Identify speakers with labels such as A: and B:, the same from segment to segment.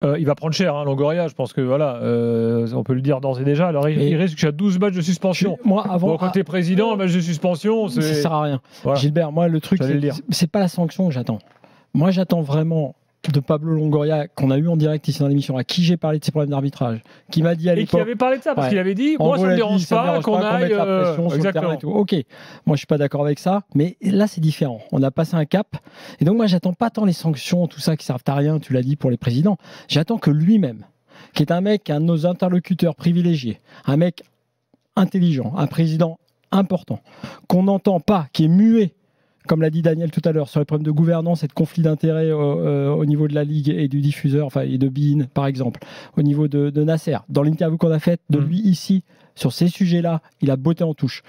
A: Il va prendre cher, Longoria. Je pense que voilà, on peut le dire d'ores et déjà. Alors, il risque qu'il y a 12 matchs de suspension.
B: Moi, avant,
A: quand tu es président, un match de suspension,
B: ça sert à rien.
A: Voilà.
B: Gilbert, moi, le truc, c'est pas la sanction que j'attends. Moi, j'attends vraiment de Pablo Longoria, qu'on a eu en direct ici dans l'émission, à qui j'ai parlé de ses problèmes d'arbitrage, qui m'a dit à l'époque...
A: Et qui avait parlé de ça, parce qu'il avait dit, moi, ça ne me dérange pas qu'on aille...
B: mette la pression sur le terrain et tout. Ok, moi, je ne suis pas d'accord avec ça, mais là, c'est différent. On a passé un cap, et donc moi, j'attends pas tant les sanctions, tout ça, qui servent à rien, tu l'as dit, pour les présidents. J'attends que lui-même, qui est un mec, un de nos interlocuteurs privilégiés, un mec intelligent, un président important, qu'on n'entend pas, qui est muet, comme l'a dit Daniel tout à l'heure, sur les problèmes de gouvernance et de conflit d'intérêts au niveau de la Ligue et du diffuseur, enfin, et de BeIN, par exemple, au niveau de Nasser. Dans l'interview qu'on a faite de lui ici, sur ces sujets-là, il a botté en touche.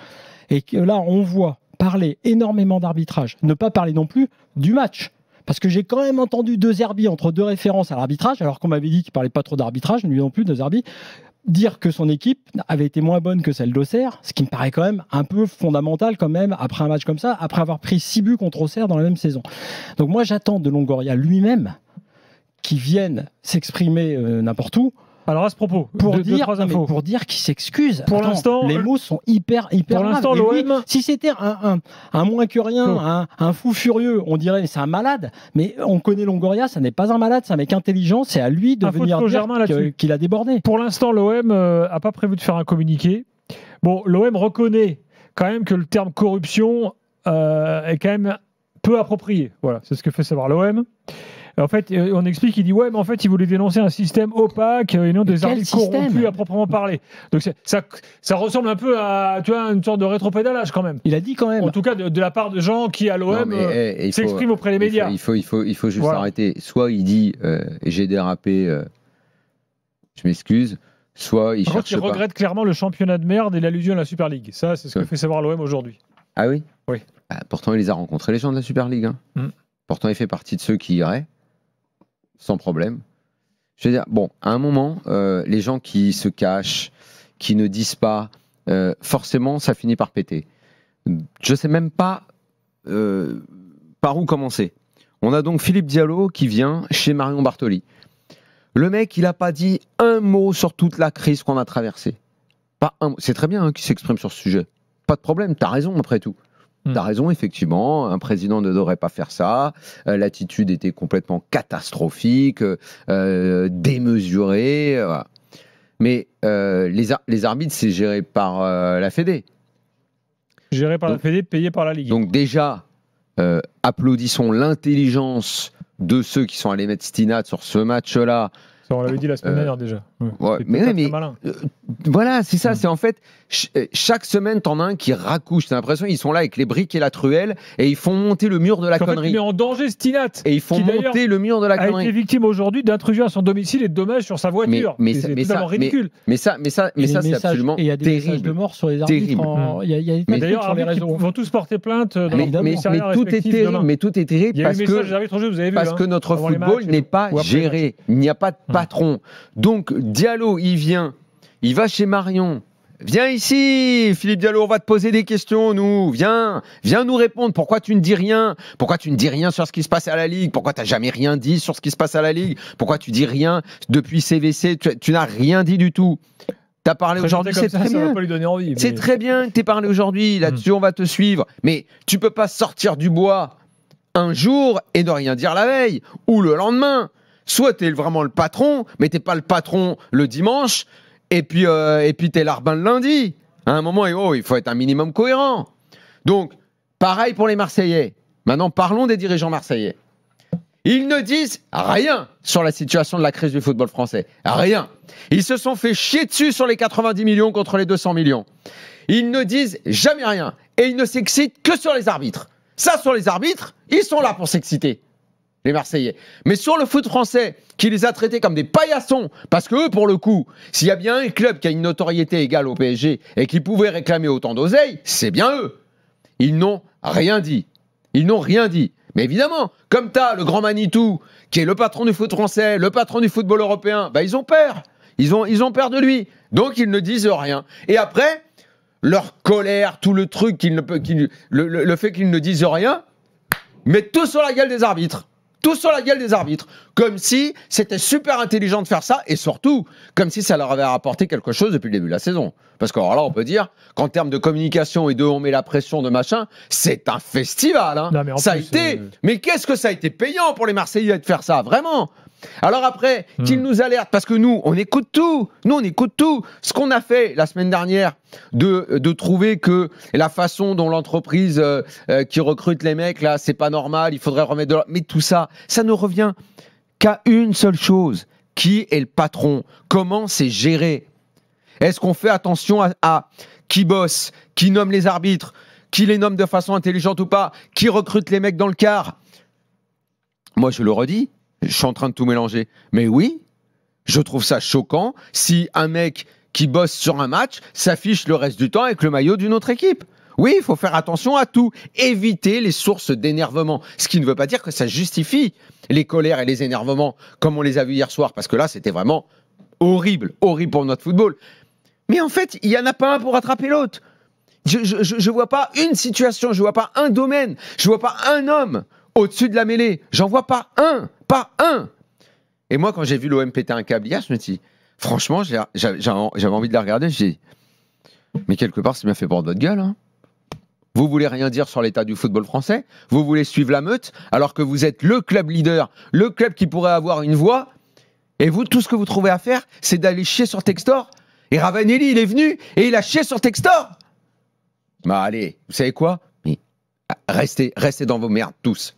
B: Et que là, on voit parler énormément d'arbitrage, ne pas parler non plus du match. Parce que j'ai quand même entendu De Zerbi entre deux références à l'arbitrage, alors qu'on m'avait dit qu'il ne parlait pas trop d'arbitrage, lui non plus, De Zerbi, dire que son équipe avait été moins bonne que celle d'Auxerre, ce qui me paraît quand même un peu fondamental quand même, après un match comme ça, après avoir pris 6 buts contre Auxerre dans la même saison. Donc moi j'attends de Longoria lui-même qu'il vienne s'exprimer n'importe où.
A: Alors à ce propos,
B: pour dire qu'il s'excuse.
A: Pour l'instant,
B: les mots sont hyper
A: pour l'instant,
B: l'OM, si c'était un moins que rien, un fou furieux, on dirait c'est un malade. Mais on connaît Longoria, ça n'est pas un malade, c'est un mec intelligent. C'est à lui de venir dire qu'il a débordé.
A: Pour l'instant, l'OM n'a pas prévu de faire un communiqué. Bon, l'OM reconnaît quand même que le terme corruption est quand même peu approprié. Voilà, c'est ce que fait savoir l'OM. En fait, on explique, il dit ouais, mais en fait, il voulait dénoncer un système opaque et non des arbitres corrompus à proprement parler. Donc ça ressemble un peu à, tu vois, une sorte de rétropédalage quand même.
B: Il a dit quand même.
A: En tout cas, de la part de gens qui à l'OM s'expriment auprès des médias.
C: Il faut juste arrêter. Soit il dit j'ai dérapé, je m'excuse. Soit il cherche.
A: Il regrette clairement le championnat de merde et l'allusion à la Super League. Ça, c'est ce que fait savoir l'OM aujourd'hui.
C: Ah oui.
A: Oui.
C: Pourtant, il les a rencontrés les gens de la Super League. Pourtant, il fait partie de ceux qui iraient. Sans problème. Je veux dire, bon, à un moment, les gens qui se cachent, qui ne disent pas, forcément, ça finit par péter. Je ne sais même pas par où commencer. On a donc Philippe Diallo qui vient chez Marion Bartoli. Le mec, il n'a pas dit un mot sur toute la crise qu'on a traversée. Pas un mot. C'est très bien qu'il s'exprime sur ce sujet. Pas de problème, t'as raison après tout. T'as raison, effectivement, un président ne devrait pas faire ça, l'attitude était complètement catastrophique, démesurée, voilà. Mais les arbitres, c'est géré par la Fédé.
A: Géré par la Fédé, payé par la Ligue.
C: Donc déjà, applaudissons l'intelligence de ceux qui sont allés mettre Stinat sur ce match-là.
A: On l'avait dit la semaine dernière déjà.
C: Mais voilà, c'est ça. C'est en fait, chaque semaine, t'en as un qui raccouche. T'as l'impression qu'ils sont là avec les briques et la truelle et ils font monter le mur de la connerie.
A: Il met en danger Stinat.
C: Et ils font monter le mur de la connerie.
A: A été victime aujourd'hui d'intrusion à son domicile et de dommages sur sa voiture. C'est totalement ridicule.
C: Mais ça, c'est absolument terrible.
B: Il y a des messages de mort sur les arbitres.
A: D'ailleurs, ils vont tous porter plainte.
C: Mais tout est terrible. Mais tout est terrible parce que notre football n'est pas géré. Il n'y a pas de patron. Donc Diallo, il vient, il va chez Marion. Viens ici, Philippe Diallo, on va te poser des questions, nous. Viens nous répondre. Pourquoi tu ne dis rien? Pourquoi tu ne dis rien sur ce qui se passe à la Ligue? Pourquoi tu n'as jamais rien dit sur ce qui se passe à la Ligue? Pourquoi tu dis rien depuis CVC? Tu n'as rien dit du tout. Tu as parlé aujourd'hui, c'est très bien. C'est très bien que tu aies parlé aujourd'hui. Là-dessus, on va te suivre. Mais tu peux pas sortir du bois un jour et ne rien dire la veille ou le lendemain. Soit tu es vraiment le patron, mais tu n'es pas le patron le dimanche, et puis tu es l'arbin le lundi. À un moment, il faut être un minimum cohérent. Donc, pareil pour les Marseillais. Maintenant, parlons des dirigeants marseillais. Ils ne disent rien sur la situation de la crise du football français. Rien. Ils se sont fait chier dessus sur les 90 millions contre les 200 millions. Ils ne disent jamais rien. Et ils ne s'excitent que sur les arbitres. Ça, sur les arbitres, ils sont là pour s'exciter. Les Marseillais. Mais sur le foot français, qui les a traités comme des paillassons, parce que eux, pour le coup, s'il y a bien un club qui a une notoriété égale au PSG et qui pouvait réclamer autant d'oseille, c'est bien eux. Ils n'ont rien dit. Ils n'ont rien dit. Mais évidemment, comme t'as le grand Manitou, qui est le patron du foot français, le patron du football européen, ils ont peur. Ils ont peur de lui. Donc, ils ne disent rien. Et après, leur colère, tout le truc, le fait qu'ils ne disent rien, mettent tout sur la gueule des arbitres. Tout sur la gueule des arbitres. Comme si c'était super intelligent de faire ça, et surtout, comme si ça leur avait rapporté quelque chose depuis le début de la saison. Parce que alors là, on peut dire qu'en termes de communication et de on met la pression de machin, c'est un festival. Hein. Non, mais ça plus, a été. Mais qu'est-ce que ça a été payant pour les Marseillais de faire ça, vraiment. Alors après, qu'ils nous alertent, parce que nous, on écoute tout. Nous, on écoute tout. Ce qu'on a fait la semaine dernière, de trouver que la façon dont l'entreprise qui recrute les mecs, là, c'est pas normal, il faudrait remettre de l'ordre. Mais tout ça, ça ne revient qu'à une seule chose. Qui est le patron? Comment c'est géré? Est-ce qu'on fait attention à qui bosse, qui nomme les arbitres, qui les nomme de façon intelligente ou pas, qui recrute les mecs dans le quart? Moi, je le redis. Je suis en train de tout mélanger. Mais oui, je trouve ça choquant si un mec qui bosse sur un match s'affiche le reste du temps avec le maillot d'une autre équipe. Oui, il faut faire attention à tout. Éviter les sources d'énervement. Ce qui ne veut pas dire que ça justifie les colères et les énervements comme on les a vus hier soir. Parce que là, c'était vraiment horrible. Horrible pour notre football. Mais en fait, il n'y en a pas un pour rattraper l'autre. Je ne vois pas une situation, je ne vois pas un domaine, je ne vois pas un homme au-dessus de la mêlée. J'en vois pas un. Pas un. Et moi, quand j'ai vu l'OM péter un câble hier, je me dis, franchement, j'avais envie de la regarder. Je dis, mais quelque part, c'est bien fait pour votre gueule. Hein. Vous voulez rien dire sur l'état du football français. Vous voulez suivre la meute, alors que vous êtes le club leader, le club qui pourrait avoir une voix. Et vous, tout ce que vous trouvez à faire, c'est d'aller chier sur Textor. Et Ravanelli, il est venu et il a chié sur Textor. Bah allez, vous savez quoi? Restez dans vos merdes, tous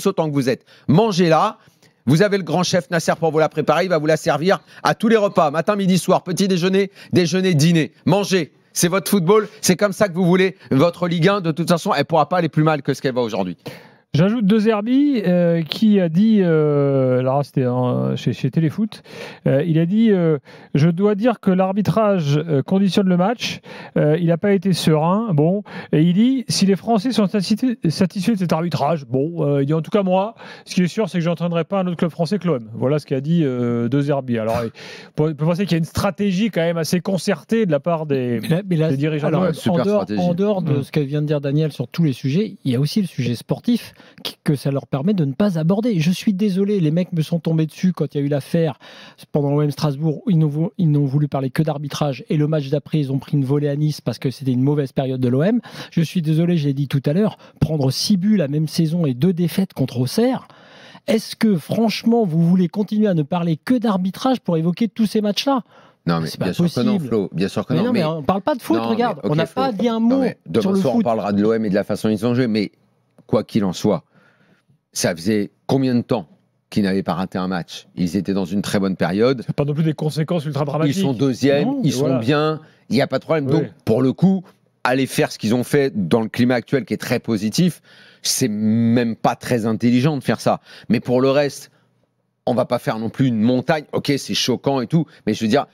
C: autant que vous êtes. Mangez là. Vous avez le grand chef Nasser pour vous la préparer. Il va vous la servir à tous les repas, matin, midi, soir, petit déjeuner, dîner. Mangez. C'est votre football. C'est comme ça que vous voulez votre Ligue 1. De toute façon, elle ne pourra pas aller plus mal que ce qu'elle va aujourd'hui.
A: J'ajoute De Zerbi qui a dit, alors c'était chez Téléfoot, il a dit je dois dire que l'arbitrage conditionne le match, il n'a pas été serein, bon, et il dit si les Français sont satisfaits de cet arbitrage, bon, il dit en tout cas moi, ce qui est sûr c'est que je n'entraînerai pas un autre club français que l'OM. Voilà ce qu'a dit De Zerbi. Alors on peut penser qu'il y a une stratégie quand même assez concertée de la part des dirigeants. Alors,
B: en dehors de ce que vient de dire Daniel sur tous les sujets, il y a aussi le sujet sportif que ça leur permet de ne pas aborder. Je suis désolé, les mecs me sont tombés dessus quand il y a eu l'affaire pendant l'OM Strasbourg où ils n'ont voulu parler que d'arbitrage et le match d'après ils ont pris une volée à Nice parce que c'était une mauvaise période de l'OM. Je suis désolé, je l'ai dit tout à l'heure, prendre 6 buts la même saison et 2 défaites contre Auxerre. Est-ce que franchement vous voulez continuer à ne parler que d'arbitrage pour évoquer tous ces matchs-là?
C: Non, mais bien sûr que non, Flo. Bien sûr que non.
B: Mais on ne parle pas de foot, non, regarde. Okay, on n'a pas dit un mot sur le foot.
C: On parlera de l'OM et de la façon dont ils ont joué, mais quoi qu'il en soit, ça faisait combien de temps qu'ils n'avaient pas raté un match? Ils étaient dans une très bonne période.
A: C'est pas non plus des conséquences ultra dramatiques.
C: Ils sont deuxièmes, ils sont bien, il n'y a pas de problème. Oui. Donc, pour le coup, aller faire ce qu'ils ont fait dans le climat actuel qui est très positif, c'est même pas très intelligent de faire ça. Mais pour le reste, on va pas faire non plus une montagne. Ok, c'est choquant et tout, mais je veux dire,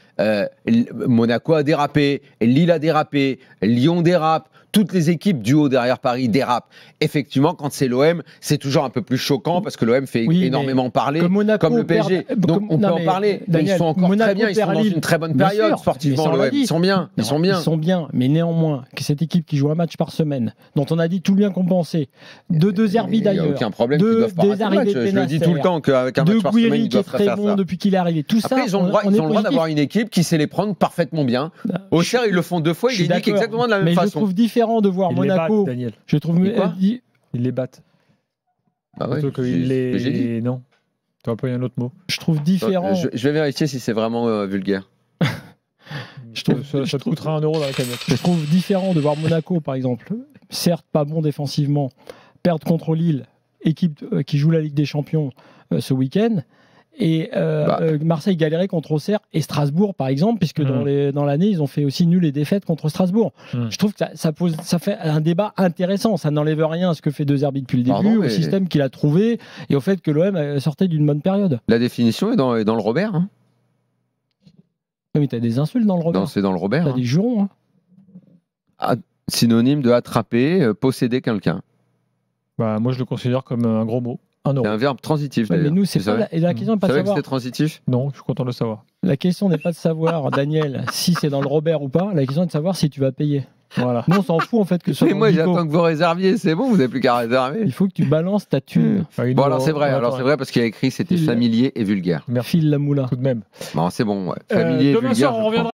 C: Monaco a dérapé, Lille a dérapé, Lyon dérape. Toutes les équipes du haut derrière Paris dérapent. Effectivement, quand c'est l'OM, c'est toujours un peu plus choquant parce que l'OM fait énormément parler, comme le PSG. Donc on peut en parler. Daniel, mais ils sont encore très bien, ils sont dans une très bonne période sportivement. L'OM, ils sont bien. Ils
B: sont bien, mais néanmoins, que cette équipe qui joue un match par semaine, dont on a dit tout le bien compensé, de De Zerbi d'ailleurs,
C: aucun problème, des arrivées de je le dis tout le temps qu'avec un match par semaine, ils doivent faire ça. De Guiri qui est très bon
B: depuis qu'il est arrivé. Tout ça,
C: ils ont le droit d'avoir une équipe qui sait les prendre parfaitement bien. Auxerre, ils le font 2 fois, ils les niquent exactement de la même façon.
B: Mais je trouve différent de voir Monaco.
A: Daniel.
B: Je trouve
A: ils les battent.
C: Ah ouais,
A: non. Tu vas pas un autre mot.
B: Je trouve différent.
C: Je vais vérifier si c'est vraiment vulgaire.
A: Je trouve ça te coûtera 1 euro dans la cagnotte.
B: Je trouve différent de voir Monaco par exemple, certes pas bon défensivement, perdre contre Lille, équipe qui joue la Ligue des Champions ce week-end. Et Marseille galérait contre Auxerre et Strasbourg par exemple, puisque dans l'année ils ont fait aussi nul et défaites contre Strasbourg. Je trouve que ça fait un débat intéressant. Ça n'enlève rien à ce que fait De Zerbi depuis le début, au système qu'il a trouvé et au fait que l'OM sortait d'une bonne période.
C: La définition est dans le Robert. Hein.
B: Mais t'as des insultes dans le Robert.
C: Non, c'est dans le Robert.
B: T'as des jurons. Hein.
C: Ah, synonyme de attraper, posséder quelqu'un.
A: Bah, moi je le considère comme un gros mot.
C: C'est un verbe transitif.
B: Ouais, mais nous, c'est pas la question n'est pas de savoir.
C: Tu savais que c'était transitif?
A: Non, je suis content de le savoir.
B: La question n'est pas de savoir, Daniel, si c'est dans le Robert ou pas. La question est de savoir si tu vas payer. Voilà. Nous, on s'en fout en fait que ce soit.
C: Mais moi, j'attends que vous réserviez, c'est bon, vous n'avez plus qu'à réserver.
B: Il faut que tu balances ta thune.
C: Bon, alors c'est vrai, parce qu'il y a écrit c'était familier et vulgaire.
B: File la moula.
A: Tout de même.
C: Bon, c'est bon, ouais. Familier et vulgaire.
A: Demain soir, on reviendra.